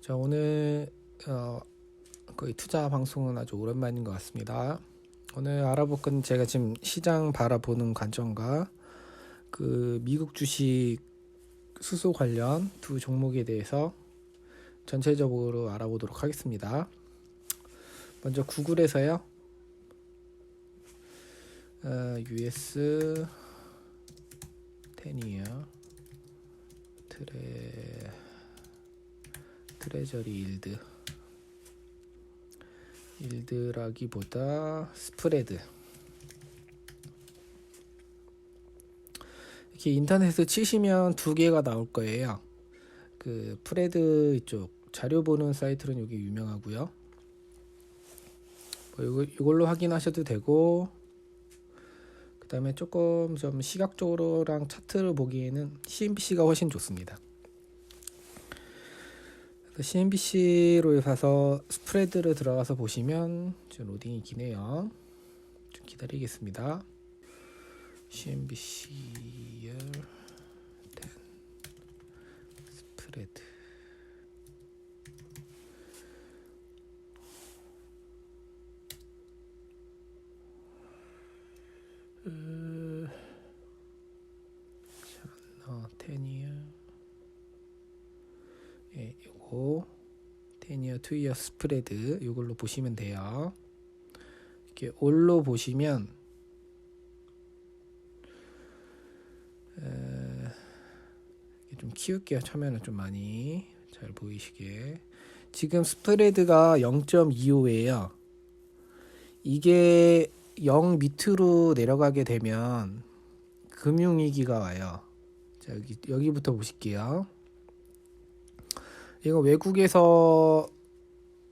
자, 오늘 거의 투자 방송은 아주 오랜만인 것 같습니다. 오늘 알아볼 건 제가 지금 시장 바라보는 관점과 그 미국 주식 수소 관련 두 종목에 대해서 전체적으로 알아보도록 하겠습니다. 먼저 구글에서요. US 10이요. 트레저리 일드라기보다 스프레드. 이렇게 인터넷에 치시면 두 개가 나올 거예요. 그 프레드 이쪽 자료 보는 사이트는 여기 유명하고요. 이걸로 확인하셔도 되고, 그 다음에 조금 좀 시각적으로랑 차트를 보기에는 CNBC가 훨씬 좋습니다. CNBC로 사서 스프레드를 들어가서 보시면 좀 로딩이 기네요. 좀 기다리겠습니다. CNBC 10 스프레드. 자, 10이요. 예, 요거 10이어, 2이어 스프레드 이걸로 보시면 돼요. 이렇게 올로 보시면 좀 키울게요. 화면을 좀 많이 잘 보이시게. 지금 스프레드가 0.25예요. 이게 0 밑으로 내려가게 되면 금융위기가 와요. 자, 여기부터 보실게요. 이거 외국에서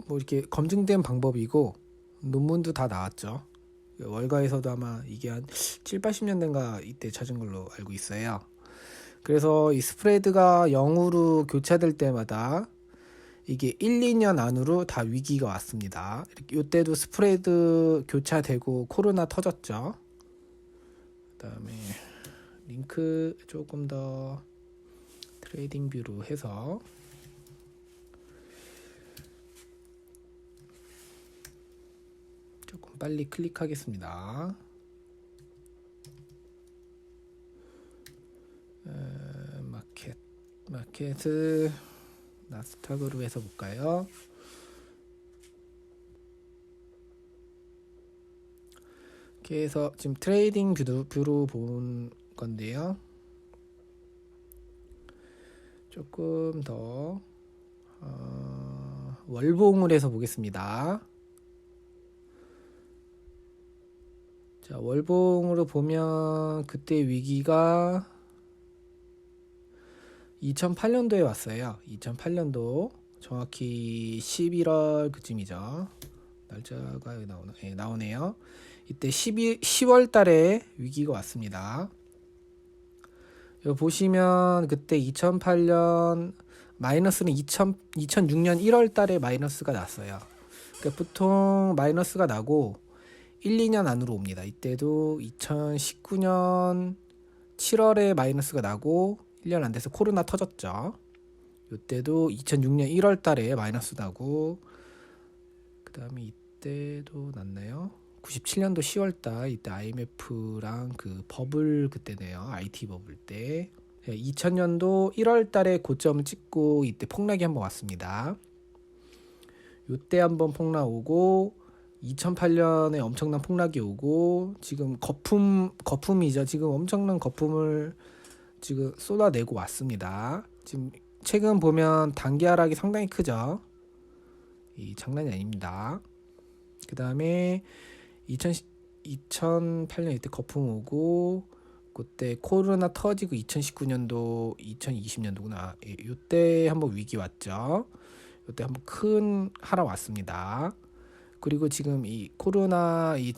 뭐 이렇게 검증된 방법이고 논문도 다 나왔죠. 월가에서도 아마 이게 한 7, 80년대인가 이때 찾은 걸로 알고 있어요. 그래서 이 스프레드가 0으로 교차될 때마다 이게 1, 2년 안으로 다 위기가 왔습니다. 이때도 스프레드 교차되고 코로나 터졌죠. 그 다음에 링크 조금 더 트레이딩 뷰로 해서 조금 빨리 클릭하겠습니다. 마켓을 나스닥으로 해서 볼까요? 이렇게 해서 지금 트레이딩 뷰로 본 건데요. 조금 더 월봉을 해서 보겠습니다. 자, 월봉으로 보면 그때 위기가 2008년도에 왔어요. 2008년도 정확히 11월 그쯤이죠. 날짜가 나오네요. 이때 10월 달에 위기가 왔습니다. 여기 보시면 그때 2008년 마이너스는 2006년 1월 달에 마이너스가 났어요. 그러니까 보통 마이너스가 나고 1, 2년 안으로 옵니다. 이때도 2019년 7월에 마이너스가 나고 1년 안 돼서 코로나 터졌죠. 이때도 2006년 1월 달에 마이너스 나고, 그 다음에 이때도 났나요? 97년도 10월 달 이때 IMF랑 그 버블 그때네요. IT 버블 때. 2000년도 1월 달에 고점을 찍고 이때 폭락이 한번 왔습니다. 이때 한번 폭락 오고 2008년에 엄청난 폭락이 오고 지금 거품이죠. 지금 엄청난 거품을 지금 쏟아내고 왔습니다. 지금 최근 보면 단기 하락이 상당히 크죠. 이 장난이 아닙니다. 그 다음에 2008년 이때 거품 오고 그때 코로나 터지고 2019년도 2020년도구나. 이때 한번 위기 왔죠. 이때 한번 큰 하락 왔습니다. 그리고 지금 이 코로나 이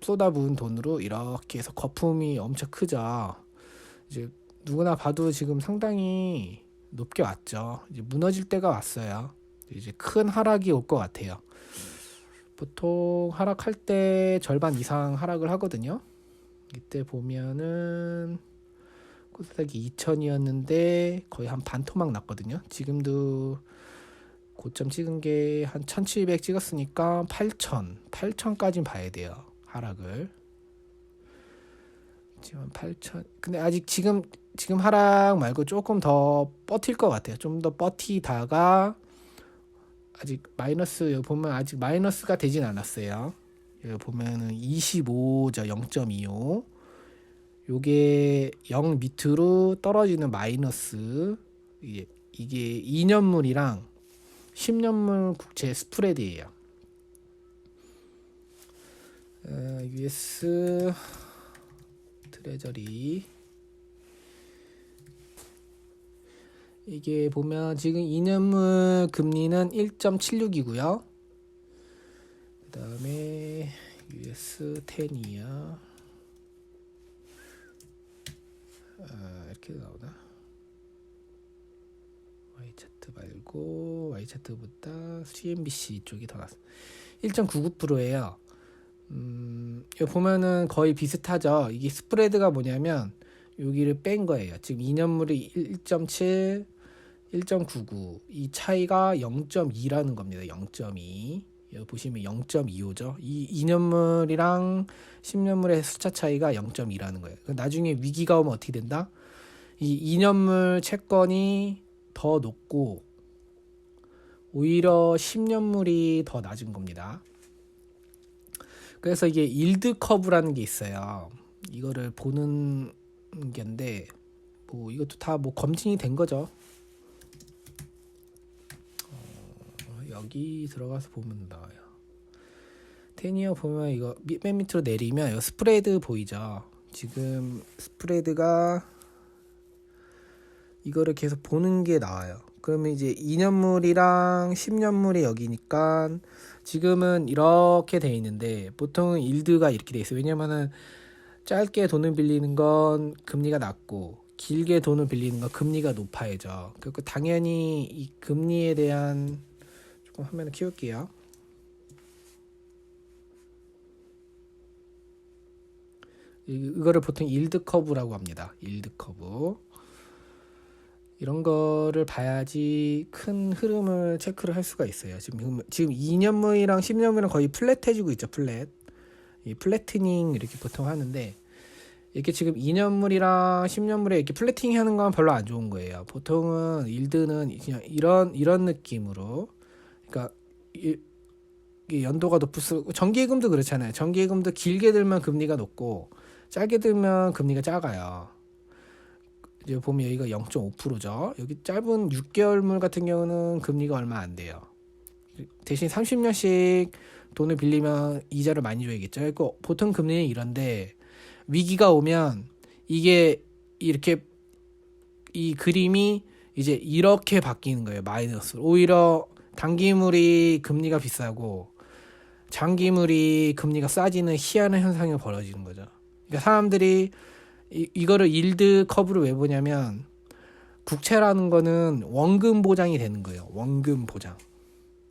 쏟아부은 돈으로 이렇게 해서 거품이 엄청 크죠. 이제 누구나 봐도 지금 상당히 높게 왔죠. 이제 무너질 때가 왔어요. 이제 큰 하락이 올 것 같아요. 보통 하락할 때 절반 이상 하락을 하거든요. 이때 보면은 코스닥이 2000이었는데 거의 한 반토막 났거든요. 지금도 고점 찍은 게 한 1700 찍었으니까 8000까지 봐야 돼요. 하락을. 지금 8000. 근데 아직 지금 하락 말고 조금 더 버틸 것 같아요. 좀 더 버티다가 아직 마이너스, 여기 보면 아직 마이너스가 되진 않았어요. 여기 보면은 25죠. 0.25. 요게 0 밑으로 떨어지는 마이너스. 이게 2년물이랑 10년물 국채 스프레드예요. US 트레저리. 이게 보면 지금 2년물 금리는 1.76이고요. 그 다음에 US 10이야. 이렇게 나오나? Y차트 말고 Y차트보다 CNBC 쪽이 더 낫어. 1.99%예요. 여기 보면은 거의 비슷하죠. 이게 스프레드가 뭐냐면 여기를 뺀 거예요. 지금 2년물이 1.7, 1.99. 이 차이가 0.2라는 겁니다. 0.2. 여기 보시면 0.25죠. 이 2년물이랑 10년물의 숫자 차이가 0.2라는 거예요. 나중에 위기가 오면 어떻게 된다? 이 2년물 채권이 더 높고 오히려 10년물이 더 낮은 겁니다. 그래서 이게 일드 커브라는 게 있어요. 이거를 보는 게인데 뭐 이것도 다 뭐 검증이 된 거죠. 여기 들어가서 보면 나와요. 10이어 보면 이거 맨 밑으로 내리면 이 스프레드 보이죠? 지금 스프레드가 이거를 계속 보는 게 나와요. 그러면 이제 2년물이랑 10년물이 여기니까 지금은 이렇게 돼 있는데 보통은 일드가 이렇게 돼 있어요. 왜냐면은 짧게 돈을 빌리는 건 금리가 낮고 길게 돈을 빌리는 건 금리가 높아야죠. 그리고 당연히 이 금리에 대한 조금 화면을 키울게요. 이거를 보통 일드 커브라고 합니다. 일드 커브. 이런 거를 봐야지 큰 흐름을 체크를 할 수가 있어요. 지금 2년물이랑 10년물이랑 거의 플랫해지고 있죠. 플랫. 이 플래트닝 이렇게 보통 하는데 이렇게 지금 2년물이랑 10년물에 이렇게 플래팅 하는 건 별로 안 좋은 거예요. 보통은 일드는 그냥 이런 느낌으로, 그러니까 이게 연도가 높을수록, 정기예금도 그렇잖아요. 정기예금도 길게 들면 금리가 높고 짧게 들면 금리가 작아요. 이제 보면 여기가 0.5%죠. 여기 짧은 6개월물 같은 경우는 금리가 얼마 안 돼요. 대신 30년씩 돈을 빌리면 이자를 많이 줘야겠죠. 그러니까 보통 금리는 이런데 위기가 오면 이게 이렇게 이 그림이 이제 이렇게 바뀌는 거예요. 마이너스로. 오히려 단기물이 금리가 비싸고 장기물이 금리가 싸지는 희한한 현상이 벌어지는 거죠. 그러니까 사람들이 이거를 일드 커브를 왜 보냐면 국채라는 거는 원금 보장이 되는 거예요. 원금 보장.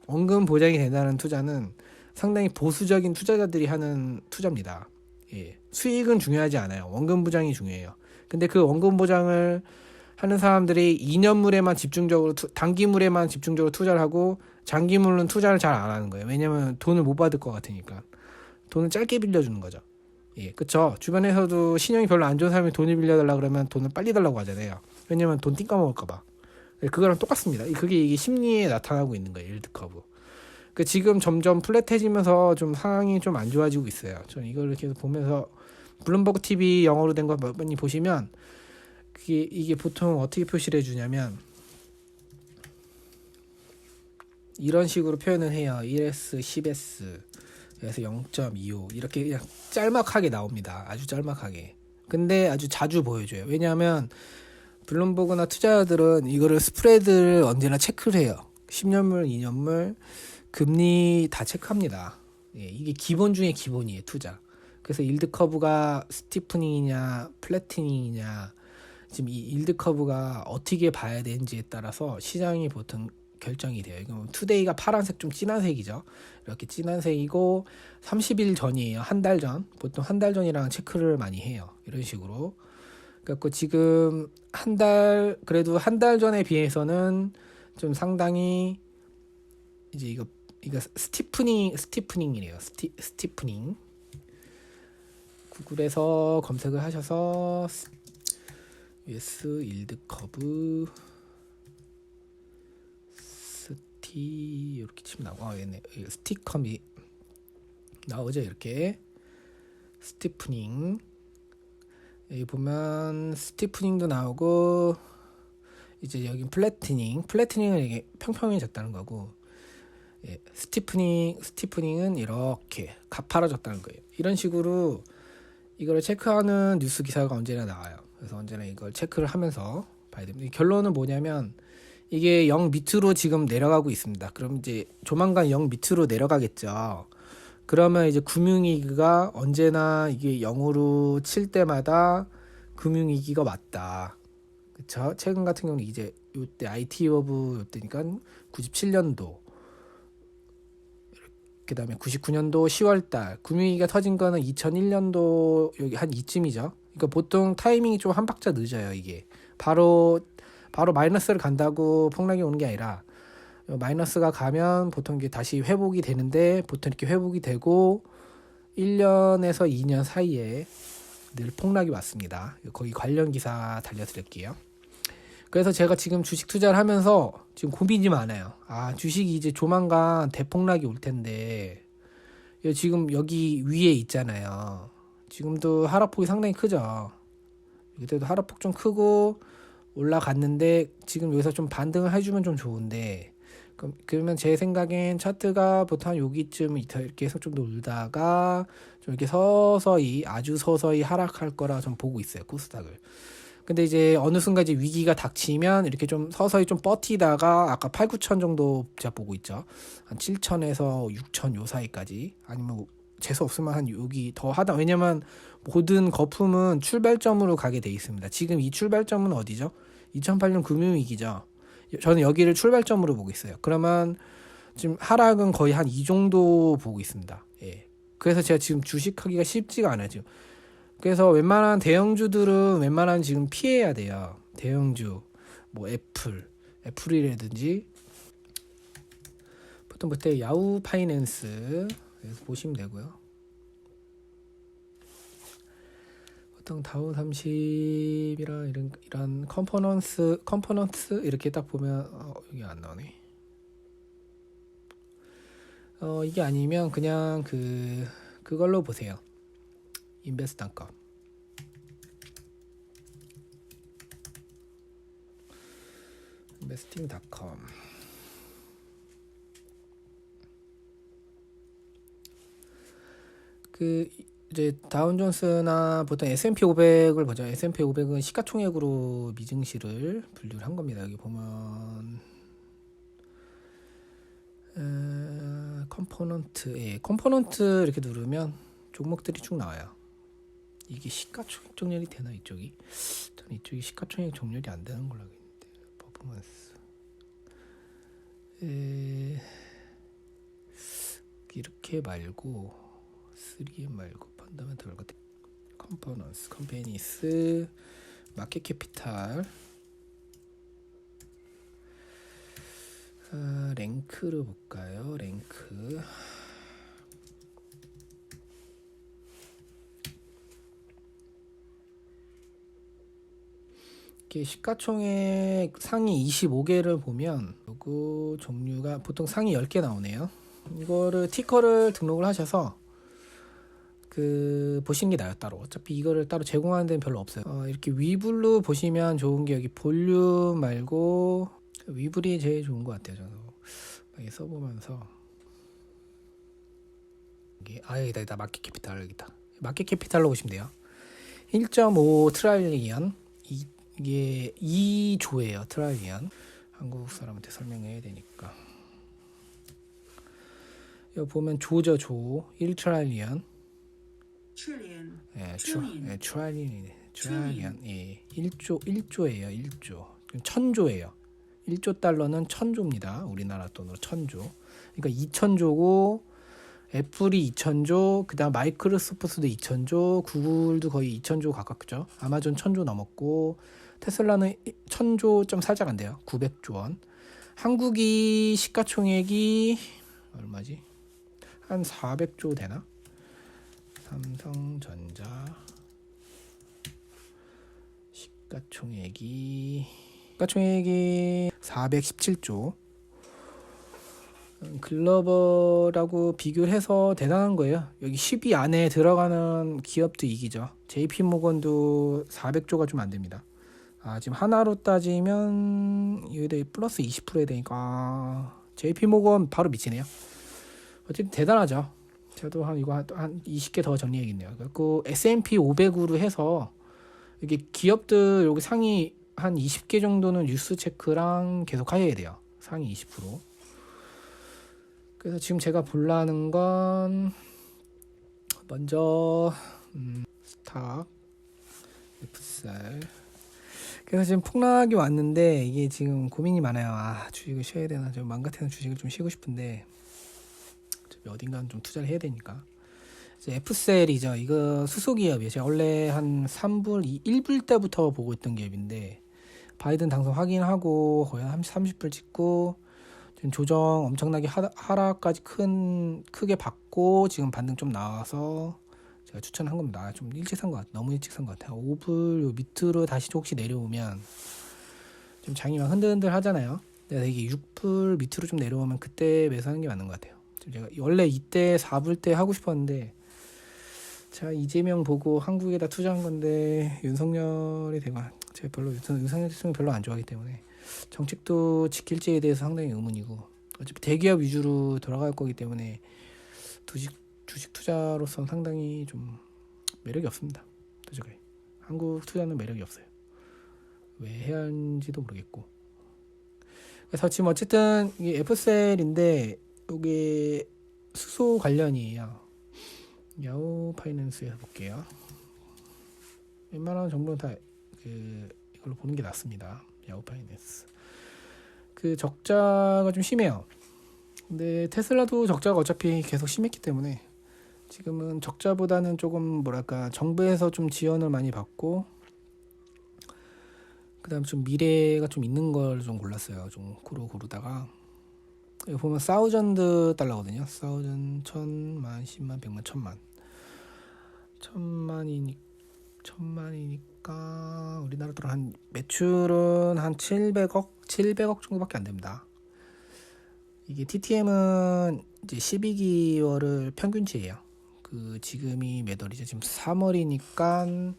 원금 보장이 된다는 투자는 상당히 보수적인 투자자들이 하는 투자입니다. 예. 수익은 중요하지 않아요. 원금 보장이 중요해요. 근데 그 원금 보장을 하는 사람들이 2년물에만 집중적으로 단기물에만 집중적으로 투자를 하고 장기물은 투자를 잘 안 하는 거예요. 왜냐면 돈을 못 받을 것 같으니까. 돈을 짧게 빌려주는 거죠. 예, 그쵸. 주변에서도 신용이 별로 안 좋은 사람이 돈을 빌려달라 그러면 돈을 빨리 달라고 하잖아요. 왜냐면 돈 띵까 먹을까봐. 그거랑 똑같습니다. 이게 심리에 나타나고 있는 거예요. 일드 커브. 지금 점점 플랫해지면서 좀 상황이 좀 안 좋아지고 있어요. 저는 이걸 계속 보면서 블룸버그 TV 영어로 된 거 많이 보시면 이게 보통 어떻게 표시를 해주냐면 이런 식으로 표현을 해요. 1S, 10S 그래서 0.25 이렇게 그냥 짤막하게 나옵니다. 아주 짤막하게. 근데 아주 자주 보여줘요. 왜냐하면 블룸버그나 투자자들은 이거를 스프레드를 언제나 체크를 해요. 10년물, 2년물 금리 다 체크합니다. 예, 이게 기본 중에 기본이에요. 투자. 그래서 일드 커브가 스티프닝이냐 플래티닝이냐 지금 이 일드 커브가 어떻게 봐야 되는지에 따라서 시장이 보통 결정이 돼요. 이거 투데이가 파란색 좀 진한 색이죠. 이렇게 진한 색이고 30일 전이에요. 한 달 전. 보통 한 달 전이랑 체크를 많이 해요. 이런 식으로. 그래서 지금 그래도 한 달 전에 비해서는 좀 상당히 이제 이거 스티프닝이래요. 스티프닝. 구글에서 검색을 하셔서 US 일드 커브 이렇게 치면 나와. 얘네 스티커미 나오죠. 이렇게 스티프닝. 여기 보면 스티프닝도 나오고, 이제 여기 플래트닝은 이게 평평해졌다는 거고, 예, 스티프닝은 이렇게 가파라졌다는 거예요. 이런 식으로 이걸 체크하는 뉴스 기사가 언제나 나와요. 그래서 언제나 이걸 체크를 하면서 봐야 됩니다. 결론은 뭐냐면 이게 0 밑으로 지금 내려가고 있습니다. 그럼 이제 조만간 0 밑으로 내려가겠죠. 그러면 이제 금융위기가 언제나 이게 0으로 칠 때마다 금융위기가 왔다. 그쵸? 최근 같은 경우는 이제 요때 IT 버브 요때니까 97년도, 그 다음에 99년도 10월달, 금융위기가 터진 거는 2001년도 여기 한 이쯤이죠. 그러니까 보통 타이밍이 좀 한 박자 늦어요. 이게 바로 마이너스를 간다고 폭락이 오는 게 아니라, 마이너스가 가면 보통 이게 다시 회복이 되는데, 보통 이렇게 회복이 되고 1년에서 2년 사이에 늘 폭락이 왔습니다. 거기 관련 기사 달려드릴게요. 그래서 제가 지금 주식 투자를 하면서 지금 고민이 많아요. 주식이 이제 조만간 대폭락이 올 텐데, 지금 여기 위에 있잖아요. 지금도 하락폭이 상당히 크죠. 이때도 하락폭 좀 크고 올라갔는데, 지금 여기서 좀 반등을 해주면 좀 좋은데, 그러면 제 생각엔 차트가 보통 한 여기쯤 이렇게 계속 좀 놀다가 좀 이렇게 아주 서서히 하락할 거라 좀 보고 있어요. 코스닥을. 근데 이제 어느 순간 이제 위기가 닥치면 이렇게 좀 서서히 좀 버티다가 아까 8, 9천 정도 제가 보고 있죠. 한 7천에서 6천 요 사이까지, 아니면 재수 없으면 한 여기 더 하다. 왜냐면 모든 거품은 출발점으로 가게 돼 있습니다. 지금 이 출발점은 어디죠? 2008년 금융위기죠. 저는 여기를 출발점으로 보고 있어요. 그러면 지금 하락은 거의 한 이 정도 보고 있습니다. 예. 그래서 제가 지금 주식하기가 쉽지가 않아요. 지금. 그래서 웬만한 대형주들은 지금 피해야 돼요. 대형주, 뭐 애플이라든지, 보통 그때 야후 파이낸스 여기서 보시면 되고요. 보통 다우 30이랑 이런 컴포넌트 이렇게 딱 보면 여기 안 나오네. 이게 아니면 그냥 그걸로 보세요. 인베스트닷컴. 인베스팅닷컴. 이제 다운존스나 보통 S&P 500을 보죠. S&P 500은 시가총액으로 미증시를 분류를 한 겁니다. 여기 보면 컴포넌트 이렇게 누르면 종목들이 쭉 나와요. 이게 시가총액 정렬이 되나 이쪽이? 저는 이쪽이 시가총액 정렬이 안 되는 걸로 알고 있는데, 퍼포먼스 이렇게 말고 3M 말고 펀더멘털 같은 컴포넌스, 컴페니스, 마켓 캐피탈, 랭크를 볼까요? 랭크. 시가총액 상위 25개를 보면 요거 종류가 보통 상위 10개 나오네요. 이거를 티커를 등록을 하셔서 보시는 게 나아요. 따로 어차피 이거를 따로 제공하는 데는 별로 없어요. 이렇게 위블로 보시면 좋은 게 여기 볼륨 말고 위블이 제일 좋은 것 같아요. 저도 여기 써보면서 여기다 마켓 캐피탈, 여기다 마켓 캐피탈로 보시면 돼요. 1.5 트라일리언, 이게 2조예요. 트라일리언. 한국 사람한테 설명해야 되니까. 여기 보면 조죠. 조 1트라일리언. 트라일리언. 예, 1조예요. 1조. 1000조예요. 1조 달러는 1000조입니다. 우리나라 돈으로 1000조. 그러니까 2000조고, 애플이 2000조, 그다음 마이크로소프트도 2000조, 구글도 거의 2000조 가깝죠. 아마존 1000조 넘었고, 테슬라는 1000조 좀 살짝 안 돼요. 900조 원. 한국이 시가총액이 얼마지? 한 400조 되나? 삼성전자 시가총액이 417조. 글로벌하고 비교를 해서 대단한 거예요. 여기 10위 안에 들어가는 기업도 이기죠. JP모건도 400조가 좀 안 됩니다. 지금 하나로 따지면 이게 플러스 20%에 되니까 JP모건 바로 미치네요. 어쨌든 대단하죠. 저도 이거 한 20개 더 정리해야겠네요. 그리고 S&P 500으로 해서 이게 기업들 여기 상위 한 20개 정도는 뉴스 체크랑 계속 하셔야 돼요. 상위 20%. 그래서 지금 제가 보려는 건 먼저 스탁, F셀. 그래서 지금 폭락이 왔는데 이게 지금 고민이 많아요. 주식을 쉬어야 되나? 저 맘 같아서 주식을 좀 쉬고 싶은데 어딘가는 좀 투자를 해야 되니까. 이제 F셀이죠. 이거 수소기업이에요. 제가 원래 한 1불 때부터 보고 있던 기업인데 바이든 당선 확인하고 거의 한 30불 찍고 지금 조정 엄청나게 하락까지 크게 받고 지금 반등 좀 나와서 제가 추천한 겁니다. 좀 일찍 산 것 같아요. 너무 일찍 산 것 같아요. 5불 밑으로 다시 혹시 내려오면 좀 장이 막 흔들흔들 하잖아요. 근데 이게 6불 밑으로 좀 내려오면 그때 매수하는 게 맞는 것 같아요. 제가 원래 이때 4불 때 하고 싶었는데 제가 이재명 보고 한국에다 투자한 건데 윤석열이 되고 제가 별로 윤석열 대통령 별로 안 좋아하기 때문에 정책도 지킬지에 대해서 상당히 의문이고 어차피 대기업 위주로 돌아갈 거기 때문에 주식 투자로서는 상당히 좀 매력이 없습니다. 솔직히 한국 투자는 매력이 없어요. 왜 해야 하는지도 모르겠고. 그래서 지금 어쨌든 이게 F셀인데 이게 수소 관련이에요. 야후 파이낸스에서 볼게요. 웬만한 정보는 다 이걸로 보는 게 낫습니다. 야후 파이낸스. 그 적자가 좀 심해요. 근데 테슬라도 적자가 어차피 계속 심했기 때문에 지금은 적자보다는 조금 뭐랄까 정부에서 좀 지원을 많이 받고 그다음 좀 미래가 좀 있는 걸 좀 골랐어요. 좀 고르다가 여기 보면 사우전드 달러거든요. 사우전 1000만, 10만, 100만, 1000만. 1000만이니까 우리나라 돈 한 매출은 한 700억 정도밖에 안 됩니다. 이게 TTM은 이제 12개월을 평균치예요. 그 지금이 몇 월이죠? 지금 3월이니까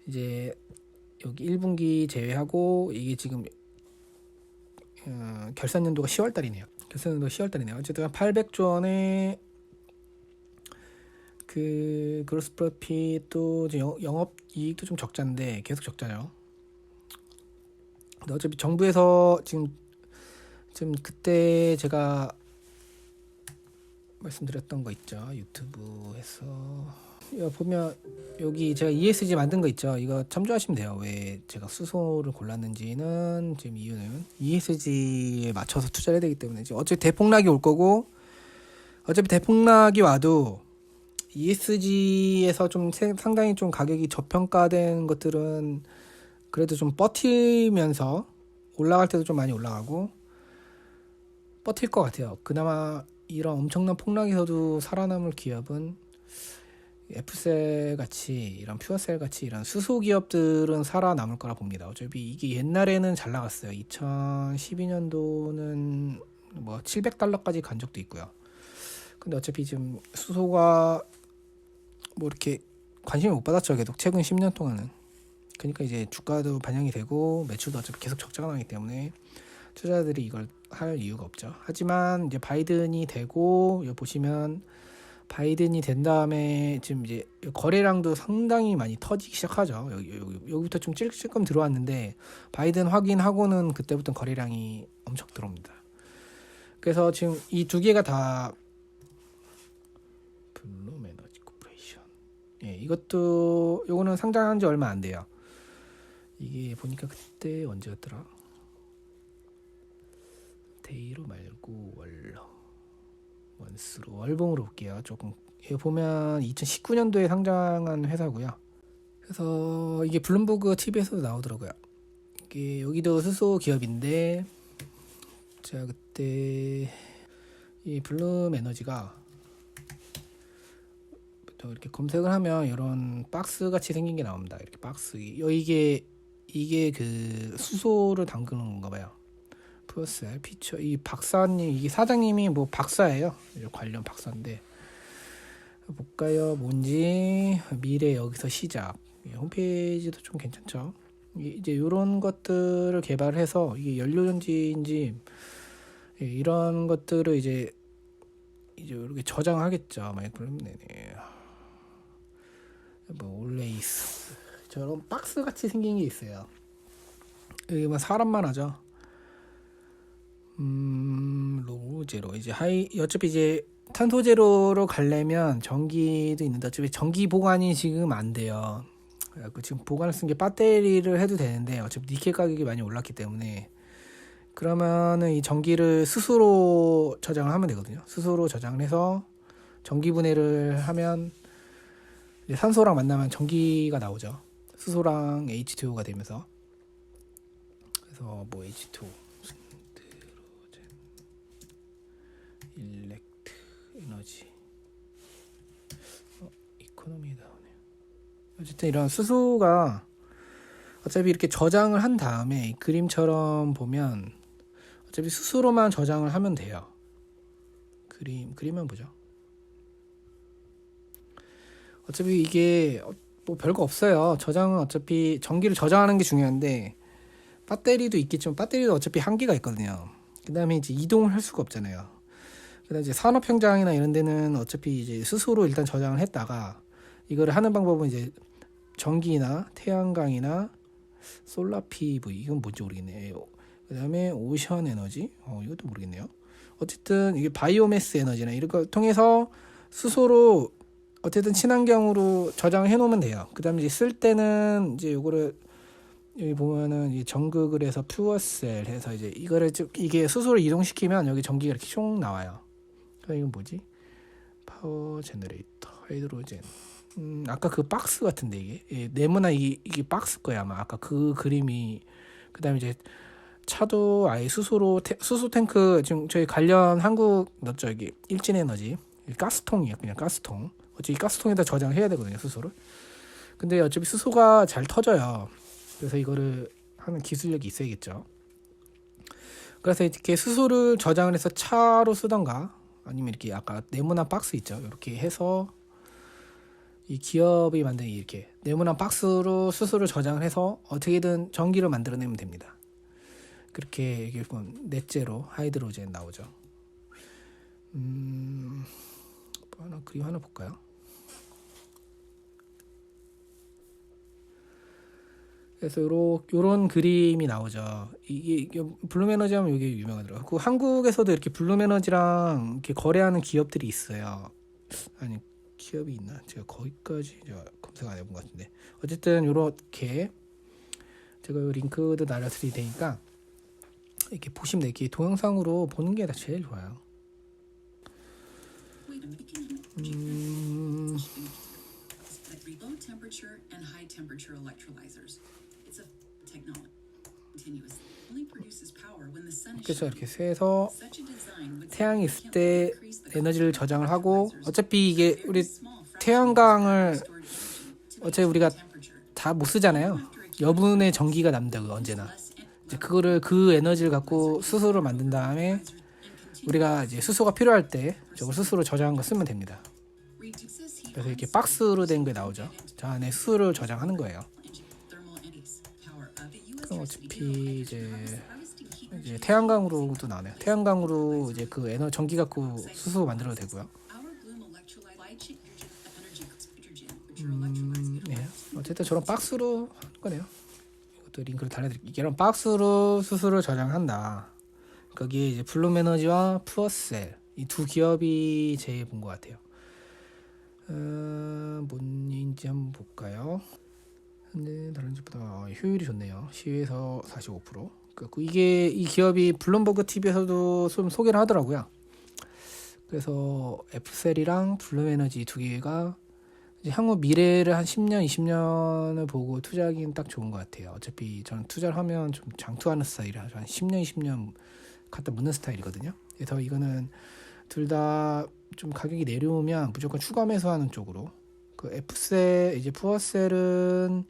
이제 여기 1분기 제외하고 이게 지금 결산연도가 10월달이네요. 어쨌든 800조 원의 그 그로스 프로핏도 영업 이익도 좀 적자인데 계속 적자죠. 근데 어차피 정부에서 지금 그때 제가 말씀드렸던 거 있죠. 유튜브에서 이거 보면 여기 제가 ESG 만든 거 있죠. 이거 참조하시면 돼요. 왜 제가 수소를 골랐는지는 지금 이유는 ESG에 맞춰서 투자를 해야 되기 때문에 어차피 대폭락이 올 거고 어차피 대폭락이 와도 ESG에서 좀 상당히 좀 가격이 저평가된 것들은 그래도 좀 버티면서 올라갈 때도 좀 많이 올라가고 버틸 것 같아요. 그나마 이런 엄청난 폭락에서도 살아남을 기업은 F셀 같이 이런 퓨어셀 같이 이런 수소 기업들은 살아남을 거라 봅니다. 어차피 이게 옛날에는 잘 나갔어요. 2012년도는 뭐 $700까지 간 적도 있고요. 근데 어차피 지금 수소가 뭐 이렇게 관심을 못 받았죠. 계속 최근 10년 동안은. 그러니까 이제 주가도 반영이 되고 매출도 어차피 계속 적자가 나기 때문에 투자자들이 이걸 할 이유가 없죠. 하지만 이제 바이든이 되고 여기 보시면 바이든이 된 다음에 지금 이제 거래량도 상당히 많이 터지기 시작하죠. 여기부터 좀 찔끔 들어왔는데 바이든 확인하고는 그때부터 거래량이 엄청 들어옵니다. 그래서 지금 이 두 개가 다 블룸 에너지 코퍼레이션. 이것도 요거는 상장한 지 얼마 안 돼요. 이게 보니까 그때 언제였더라? 데이로 말고 원수로 월봉으로 볼게요. 조금 여기 보면 2019년도에 상장한 회사고요. 그래서 이게 블룸버그 TV에서도 나오더라고요. 이게 여기도 수소 기업인데 자, 그때 이 블룸 에너지가 또 이렇게 검색을 하면 이런 박스 같이 생긴 게 나옵니다. 이렇게 박스. 이게 그 수소를 담그는 건가 봐요. 푸어셀 피처. 이 박사님, 이게 사장님이 뭐 박사예요. 관련 박사인데 볼까요? 뭔지. 미래 여기서 시작. 홈페이지도 좀 괜찮죠. 이제 이런 것들을 개발해서 이게 연료전지인지 이런 것들을 이제 이렇게 저장하겠죠. 네네. 뭐 올레이스 저런 박스 같이 생긴 게 있어요. 여기만 사람만 하죠. 로우 제로 이제 어차피 이제 탄소 제로로 가려면 전기도 있는데 어차피 전기 보관이 지금 안 돼요. 그래서 지금 보관을 쓴 게 배터리를 해도 되는데 어차피 니켈 가격이 많이 올랐기 때문에 그러면은 이 전기를 스스로 저장을 하면 되거든요. 스스로 저장을 해서 전기 분해를 하면 이제 산소랑 만나면 전기가 나오죠. 수소랑 H2O가 되면서. 그래서 뭐 H2O, 드로젠, 일렉트, 에너지, 이코노미 나오네요. 어쨌든 이런 수소가 어차피 이렇게 저장을 한 다음에 이 그림처럼 보면 어차피 수소로만 저장을 하면 돼요. 그림만 보죠. 어차피 이게 뭐 별거 없어요. 저장은 어차피 전기를 저장하는 게 중요한데 배터리도 있겠지만 배터리도 어차피 한계가 있거든요. 그 다음에 이제 이동을 할 수가 없잖아요. 그다음 이제 산업 현장이나 이런 데는 어차피 이제 스스로 일단 저장을 했다가 이거를 하는 방법은 이제 전기나 태양광이나 솔라 PV 이건 뭔지 모르겠네요. 그다음에 오션 에너지 이것도 모르겠네요. 어쨌든 이게 바이오매스 에너지나 이런 걸 통해서 스스로 어쨌든 친환경으로 저장을 해놓으면 돼요. 그다음에 이제 쓸 때는 이제 요거를 여기 보면은 이 전극을 해서 퓨어셀 해서 이제 이거를 이게 수소를 이동시키면 여기 전기가 이렇게 총 나와요. 이건 뭐지? 파워 제너레이터, 하이드로젠. 아까 그 박스 같은데 이게 네모나 이게 박스 거야 아마. 아까 그 그림이. 그다음에 이제 차도 아예 수소 탱크 지금 저희 관련 한국 넣었죠 여기 일진에너지 가스통이에요. 그냥 가스통. 어차피 가스통에다 저장해야 되거든요 수소를. 근데 어차피 수소가 잘 터져요. 그래서 이거를 하는 기술력이 있어야겠죠. 그래서 이렇게 수소를 저장을 해서 차로 쓰던가 아니면 이렇게 아까 네모난 박스 있죠. 이렇게 해서 이 기업이 만든 이렇게 네모난 박스로 수소를 저장을 해서 어떻게든 전기를 만들어내면 됩니다. 그렇게 이게 보면 넷제로 하이드로젠 나오죠. 그림 하나 볼까요? 그래서 요런 그림이 나오죠. 이게 블룸 에너지 하면 이게 유명하더라고요. 그 한국에서도 이렇게 블룸 에너지랑 이렇게 거래하는 기업들이 있어요. 아니 기업이 있나? 제가 거기까지 검색 안 해본 것 같은데. 어쨌든 요렇게 제가 요 링크도 날려드릴 테니까 이렇게 보시면 돼요. 이렇게 동영상으로 보는 게 제일 좋아요. 그래서 이렇게 세서 태양이 있을 때 에너지를 저장을 하고 어차피 이게 우리 태양광을 어차피 우리가 다 못 쓰잖아요. 여분의 전기가 남는다고 언제나. 이제 그거를 그 에너지를 갖고 수소를 만든 다음에 우리가 이제 수소가 필요할 때 저걸 스스로 저장한 거 쓰면 됩니다. 그래서 이렇게 박스로 된 게 나오죠. 저 안에 수소를 저장하는 거예요. 그럼 어차피 이제 태양광으로도 나오네요. 태양광으로 이제 그 전기 갖고 수소 만들어도 되고요. 네. 어쨌든 저런 박스로 하는 거네요. 이것도 링크를 달아드릴게요. 이런 박스로 수소를 저장한다. 거기에 이제 블룸 에너지와 푸어셀 이 두 기업이 제일 본 것 같아요. 뭔인지 한번 볼까요? 근데 다른 집보다 효율이 좋네요. 10에서 45%. 이게 이 기업이 블룸버그 TV에서도 좀 소개를 하더라고요. 그래서 F셀이랑 블룸 에너지 두 개가 이제 향후 미래를 한 10년, 20년을 보고 투자하기는 딱 좋은 것 같아요. 어차피 저는 투자를 하면 좀 장투하는 스타일이라 한 10년, 20년 갖다 묻는 스타일이거든요. 그래서 이거는 둘 다 좀 가격이 내려오면 무조건 추가 매수하는 쪽으로. 그 F셀 이제 푸어셀은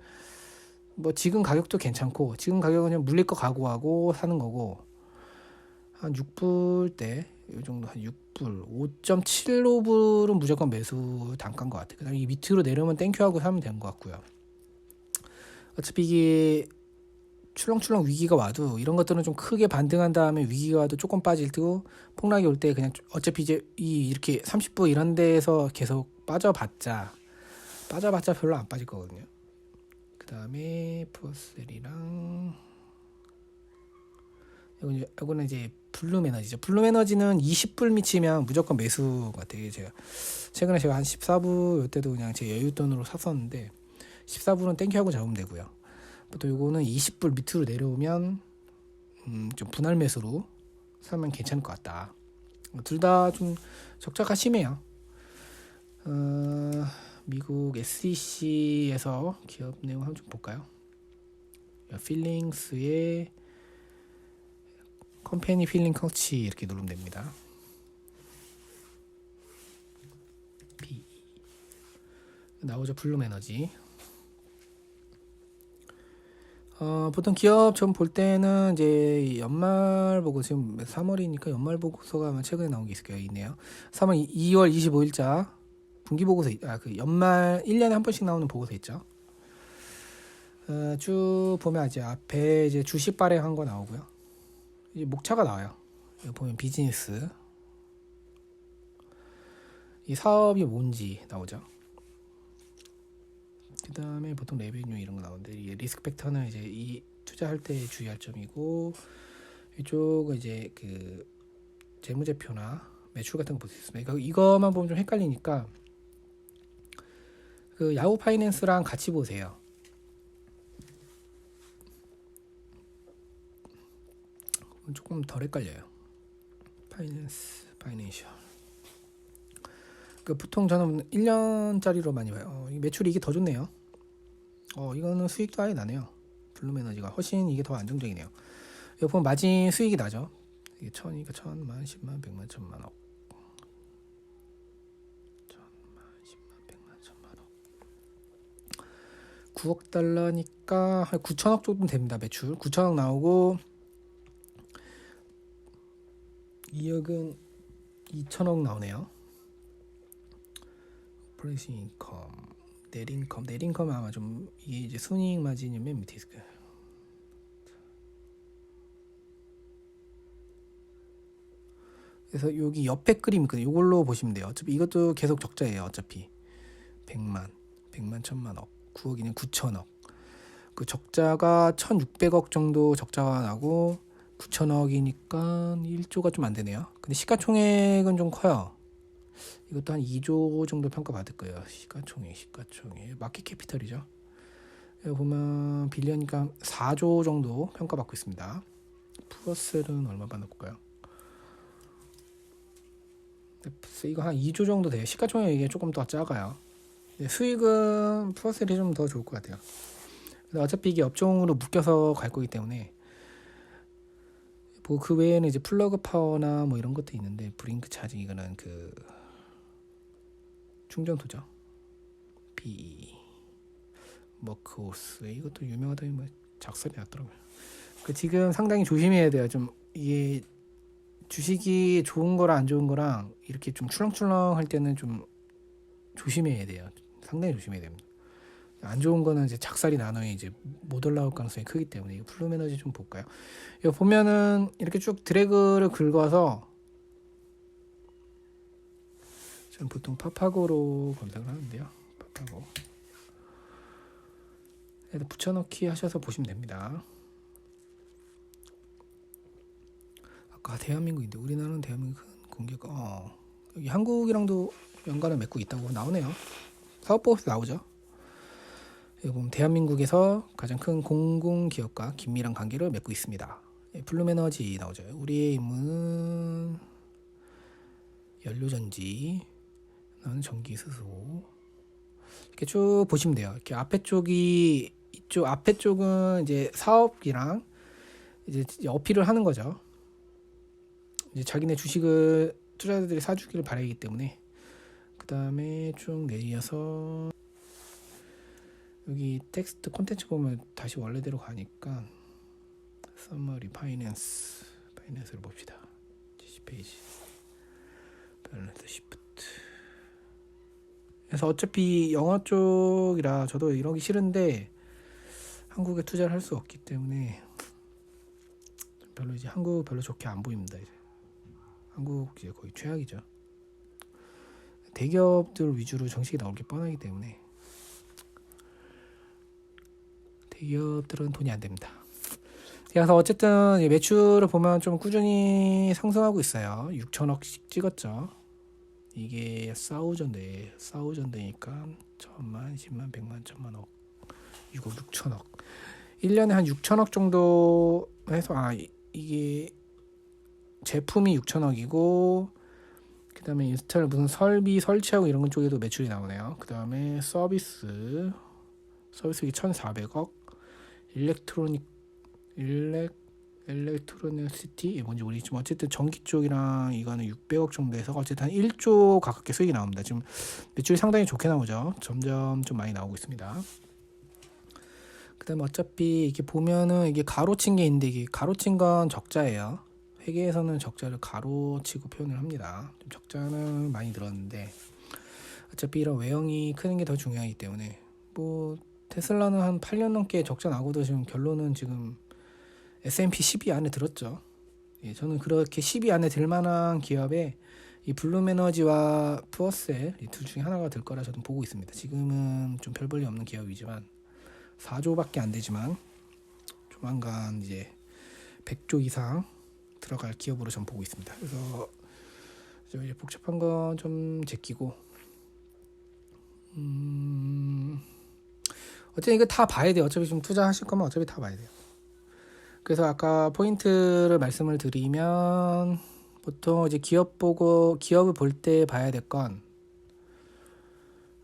뭐 지금 가격도 괜찮고, 지금 가격은 그냥 물릴 거 각오하고 사는 거고, 한 6불 때 이 정도 한 6불 5.75불은 무조건 매수 단가인 것 같아요. 그다음에 이 밑으로 내려오면 땡큐하고 사면 되는 것 같고요. 어차피 이게 출렁출렁 위기가 와도 이런 것들은 좀 크게 반등한 다음에 위기가 와도 조금 빠질 테고, 폭락이 올 때 그냥 어차피 이제 이렇게 30부 이런 데에서 계속 빠져봤자 별로 안 빠질 거거든요. 그 다음에 푸어셀이랑 이거는 이제 블룸에너지죠. 블룸에너지는 20불 미치면 무조건 매수 같아요. 최근에 제가 한 14불 이때도 그냥 제 여윳돈으로 샀었는데 14불은 땡큐하고 잡으면 되고요. 또 요거는 20불 밑으로 내려오면 좀 분할 매수로 사면 괜찮을 것 같다. 둘 다 좀 적자가 심해요. 미국 SEC에서 기업 내용 한번 좀 볼까요? 필링스의 컴퍼니 필링 커치 이렇게 누르면 됩니다. P 나오죠. 블룸에너지. 보통 기업 좀 볼 때는 이제 연말 보고, 지금 3월이니까 연말 보고서가 아마 최근에 나온 게 있네요. 2월 25일자 분기 보고서, 그 연말 1년에 한 번씩 나오는 보고서 있죠. 쭉 보면 이제 앞에 이제 주식 발행한 거 나오고요. 이제 목차가 나와요. 여기 보면 비즈니스, 이 사업이 뭔지 나오죠. 그 다음에 보통 레베뉴 이런 거 나오는데, 이 리스크 팩터는 이제 이 투자할 때 주의할 점이고, 이쪽은 이제 그 재무제표나 매출 같은 거 볼 수 있습니다. 이거만 보면 좀 헷갈리니까 그 야후 파이낸스랑 같이 보세요. 조금 덜 헷갈려요. 파이낸셜. 보통 저는 1년짜리로 많이 봐요. 매출이 이게 더 좋네요. 이거는 수익도 아예 나네요. 블룸에너지가 훨씬 이게 더 안정적이네요. 여기 보면 마진 수익이 나죠. 이게 1000이니까 1000만, 10만, 100만, 1000만억. 1000만, 10만, 100만, 1000만억. 9억 달러니까 한 9천억 정도 됩니다. 매출 9천억 나오고, 2억은 2천억 나오네요. 오퍼레이션 인컴, 넷인컴 아마 좀 이게 이제 순이익 마진이 맨 밑에 있을 거예요. 그래서 여기 옆에 그림 있거든요. 이걸로 보시면 돼요. 어차피 이것도 계속 적자예요. 어차피 100만, 1000만억, 9억이면 9천억. 그 적자가 1600억 정도 적자가 나고 9천억이니까 1조가 좀 안 되네요. 근데 시가총액은 좀 커요. 이것도 한 2조 정도 평가받을 거예요. 시가총액 마켓 캐피털이죠. 여기 보면 빌리언이니까 4조 정도 평가받고 있습니다. 푸어셀은 얼마 받을까요? 이거 한 2조 정도 돼요. 시가총액 이게 조금 더 작아요. 수익은 푸어셀이 좀 더 좋을 것 같아요. 어차피 이게 업종으로 묶여서 갈 거기 때문에. 그 외에는 이제 플러그 파워나 뭐 이런 것도 있는데, 브링크 차징 이거는 그 충전소죠. B 머크호스 이것도 유명하다니 뭐 작살이 났더라고요. 지금 상당히 조심해야 돼요. 좀 이게 주식이 좋은 거랑 안 좋은 거랑 이렇게 좀 출렁출렁 할 때는 좀 조심해야 돼요. 상당히 조심해야 됩니다. 안 좋은 거는 이제 작살이 나눠 이제 못 올라올 가능성이 크기 때문에. 이거 블룸에너지 좀 볼까요? 이거 보면은 이렇게 쭉 드래그를 긁어서, 저는 보통 파파고로 검색을 하는데요. 파파고. 붙여넣기 하셔서 보시면 됩니다. 아까 대한민국인데, 우리나라는 대한민국 공개가 여기 한국이랑도 연관을 맺고 있다고 나오네요. 사업보고서 나오죠. 여기 보면 대한민국에서 가장 큰 공공기업과 긴밀한 관계를 맺고 있습니다. 블룸에너지 나오죠. 우리의 임무는 연료전지, 나는 전기수소. 이렇게 쭉 보시면 돼요. 이렇게 앞에 쪽이, 이쪽 앞에 쪽은 이제 사업이랑 이제 어필을 하는 거죠. 이제 자기네 주식을 투자자들이 사주기를 바라기 때문에. 그 다음에 쭉 내려서 여기 텍스트 콘텐츠 보면 다시 원래대로 가니까 서머리 파이낸스를 봅시다. 70페이지 밸런스 시프트. 그래서 어차피 영어 쪽이라 저도 이러기 싫은데 한국에 투자를 할 수 없기 때문에 별로 이제 한국 별로 좋게 안 보입니다. 이제 한국 이제 거의 최악이죠. 대기업들 위주로 정책이 나올 게 뻔하기 때문에 대기업들은 돈이 안 됩니다. 그래서 어쨌든 매출을 보면 좀 꾸준히 상승하고 있어요. 6천억씩 찍었죠. 이게 사우전드니까 1000만, 10만, 100만, 1000만억, 6억, 6천억. 1년에 한 6천억 정도 해서 이게 제품이 6천억이고 그 다음에 인스탈 무슨 설비 설치하고 이런 쪽에도 매출이 나오네요. 그 다음에 서비스 이게 1,400억, 일렉트로니시티 뭔지 모르겠지만 어쨌든 전기 쪽이랑 이거는 600억 정도 해서 어쨌든 한 1조 가깝게 수익이 나옵니다. 지금 매출이 상당히 좋게 나오죠. 점점 좀 많이 나오고 있습니다. 그 다음에 어차피 이렇게 보면은 이게 가로친 게 있는데 이게 가로친 건 적자예요. 회계에서는 적자를 가로치고 표현을 합니다. 좀 적자는 많이 늘었는데 어차피 이런 외형이 크는 게 더 중요하기 때문에 뭐 테슬라는 한 8년 넘게 적자 나고도 지금 결론은 지금 S&P 10위 안에 들었죠. 예, 저는 그렇게 10위 안에 들 만한 기업에 이 블룸에너지와 푸어셀 이 둘 중에 하나가 들 거라 저는 보고 있습니다. 지금은 좀 별 볼일 없는 기업이지만 4조밖에 안 되지만 조만간 이제 100조 이상 들어갈 기업으로 전 보고 있습니다. 그래서 이제 복잡한 건 좀 제끼고 어쨌든 이거 다 봐야 돼요. 어차피 좀 투자하실 거면 어차피 다 봐야 돼요. 그래서 아까 포인트를 말씀을 드리면 보통 이제 기업을 볼 때 봐야 될 건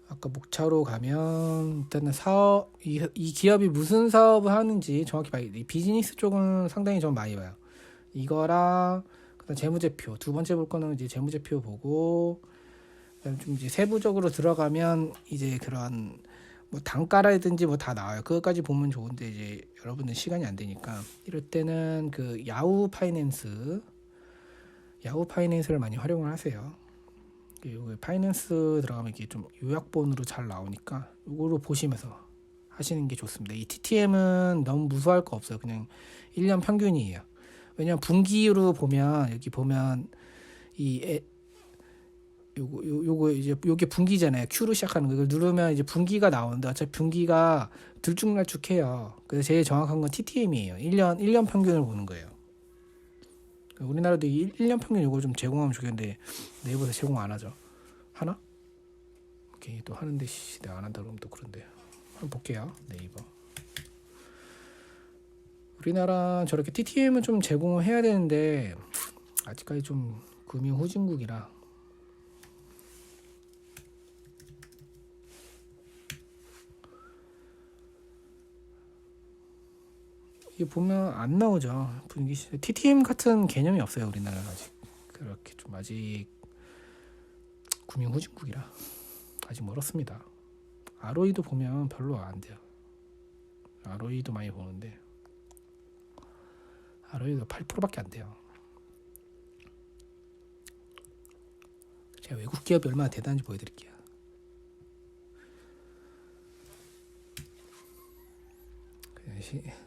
아까 목차로 가면 일단은 이 기업이 무슨 사업을 하는지 정확히 봐야 돼요. 비즈니스 쪽은 상당히 좀 많이 봐요. 이거랑 그다음 재무제표 두 번째 볼 거는 이제 재무제표 보고 그다음 좀 이제 세부적으로 들어가면 이제 그런 뭐 단가라든지 뭐 다 나와요. 그것까지 보면 좋은데 이제 여러분들 시간이 안 되니까 이럴 때는 그 야후 파이낸스를 많이 활용을 하세요. 요 파이낸스 들어가면 이게 좀 요약본으로 잘 나오니까 이거로 보시면서 하시는 게 좋습니다. 이 TTM은 너무 무서워할 거 없어요. 그냥 1년 평균이에요. 왜냐면 분기로 보면 여기 보면 요거 이제 요게 분기잖아요. Q로 시작하는 거. 이걸 누르면 이제 분기가 나오는데 어차피 분기가 들쭉날쭉해요. 그래서 제일 정확한 건 TTM이에요. 1년 평균을 보는 거예요. 우리나라도 1년 평균 이거 좀 제공하면 좋겠는데 네이버에서 제공 안 하죠. 하나? 오케이, 또 하는데 내가 안 한다 그러면 또 그런데 한번 볼게요. 네이버. 우리나라 저렇게 TTM은 좀 제공을 해야 되는데 아직까지 좀 금융 후진국이라 이게 보면 안 나오죠. 분위기 TTM 같은 개념이 없어요. 우리나라는 아직 그렇게 좀 아직 금융 후진국이라 아직 멀었습니다. ROE도 보면 별로 안 돼요. ROE도 많이 보는데 ROE도 8%밖에 안 돼요. 제가 외국 기업이 얼마나 대단한지 보여드릴게요.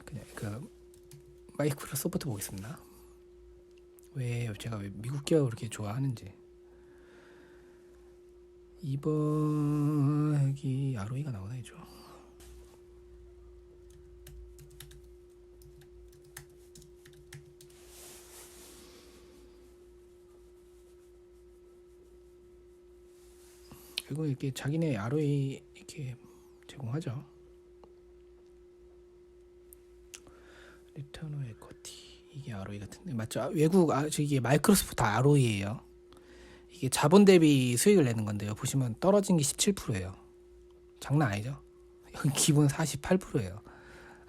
그냥 그 마이크로소프트 보겠습니다. 왜 미국 기업을 그렇게 좋아하는지. 이번 여기 ROE가 나오나 죠. 결국 이렇게 자기네 ROE 이렇게 제공하죠. 리턴 오브 에쿼티 이게 ROE 같은데 맞죠? 외국 이게 마이크로소프트 ROE예요. 이게 자본 대비 수익을 내는 건데요. 보시면 떨어진 게 17%예요. 장난 아니죠? 여기 기본 48%예요.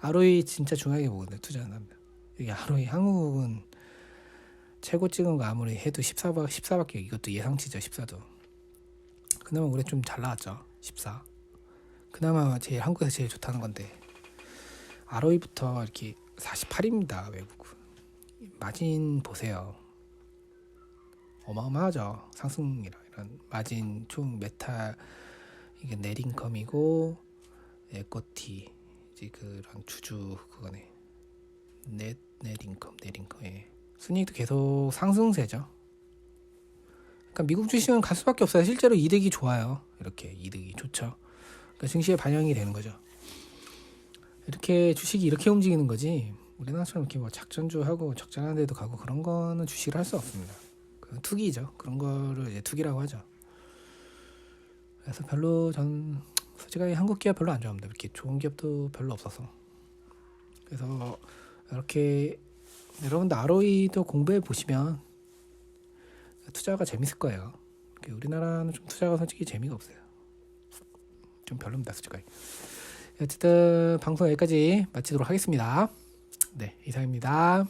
ROE 진짜 중요하게 보거든요. 투자하는 사람들. 이게 ROE 한국은 최고 찍은 거 아무리 해도 14밖에 이것도 예상치죠. 14도. 그나마 올해 좀 잘 나왔죠. 14. 그나마 제일 한국에서 제일 좋다는 건데 ROE부터 이렇게 48입니다. 외국 마진 보세요. 어마어마하죠. 상승이라 이런 마진 총 메타 이게 넷인컴이고 에코티 이제 그런 주주 그거네. 넷인컴 예. 순이익도 계속 상승세죠. 그러니까 미국 주식은 갈 수밖에 없어요. 실제로 이득이 좋아요. 이렇게 이득이 좋죠. 그러니까 증시에 반영이 되는 거죠. 이렇게 주식이 이렇게 움직이는 거지. 우리나라처럼 이렇게 뭐 작전주하고 적절한 데도 가고 그런 거는 주식을 할 수 없습니다. 그건 투기죠. 그런 거를 이제 투기라고 하죠. 그래서 별로 전 솔직하게 한국 기업 별로 안 좋아합니다. 이렇게 좋은 기업도 별로 없어서. 그래서 이렇게 여러분들 ROE도 공부해 보시면 투자가 재밌을 거예요. 우리나라는 좀 투자가 솔직히 재미가 없어요. 좀 별로입니다, 솔직하게. 어쨌든 방송 여기까지 마치도록 하겠습니다. 네, 이상입니다.